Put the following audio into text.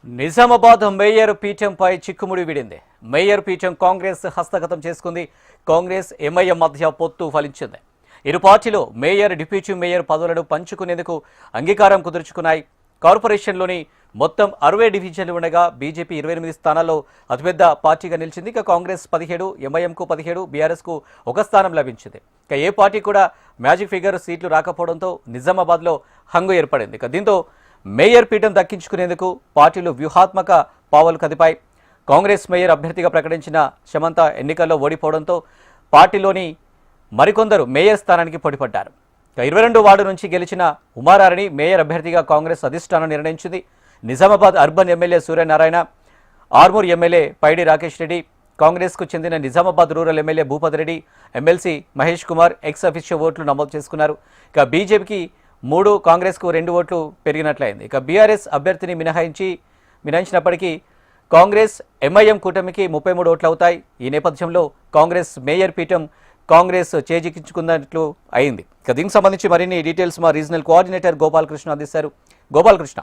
Nizamabad mayor పీఠంపై చిక్కుముడి విడింది. Mayor పీఠం కాంగ్రెస్ హస్తగతం చేసుకుంది. కాంగ్రెస్ ఎంఐఎం మధ్య పొత్తు ఫలించింది. ఇరు పార్టీలు మేయర్, డిప్యూటీ మేయర్ పదవులను పంచుకునేందుకు అంగీకారం కుదుర్చుకున్నాయి. కార్పొరేషన్లోని మొత్తం 60 డివిజన్లు ఉండగా బీజేపీ 28 స్థానాల్లో అతిపెద్ద పార్టీగా నిలిచింది. ఇక కాంగ్రెస్ 17, ఎంఐఎంకు 17, బీఆర్ఎస్కు ఒక స్థానం లభించింది. ఇక ఏ పార్టీ కూడా మ్యాజిక్ ఫిగర్ సీట్లు రాకపోవడంతో నిజామాబాద్లో హంగు ఏర్పడింది. ఇక దీంతో మేయర్ పీఠం దక్కించుకునేందుకు పార్టీలు వ్యూహాత్మక పావులు కదిపాయి. కాంగ్రెస్ మేయర్ అభ్యర్థిగా ప్రకటించిన శమంత ఎన్నికల్లో ఓడిపోవడంతో పార్టీలోని మరికొందరు మేయర్ స్థానానికి పోటీపడ్డారు. 22 వార్డు నుంచి గెలిచిన ఉమారారిని మేయర్ అభ్యర్థిగా కాంగ్రెస్ అధిష్టానం నిర్ణయించింది. Nizamabad urban MLA Suryanarayana, Armoor MLA Paidi Rakesh Reddy, కాంగ్రెస్కు చెందిన Nizamabad rural MLA Bhupathi Reddy, MLC Mahesh Kumar ex officio ఓట్లు నమోదు చేసుకున్నారు. ఇక బీజేపీకి 3, కాంగ్రెస్కు 2 ఓట్లు పెరిగినట్లయింది. ఇక బీఆర్ఎస్ అభ్యర్థిని మినహాయించినప్పటికీ కాంగ్రెస్, ఎంఐఎం కూటమికి 33 ఓట్లు అవుతాయి. ఈ నేపథ్యంలో కాంగ్రెస్ మేయర్ పీఠం కాంగ్రెస్ చేజిక్కించుకున్నట్లు అయింది. ఇక దీనికి సంబంధించి మరిన్ని డీటెయిల్స్ మా రీజనల్ కోఆర్డినేటర్ గోపాలకృష్ణ అందిస్తారు. గోపాలకృష్ణ.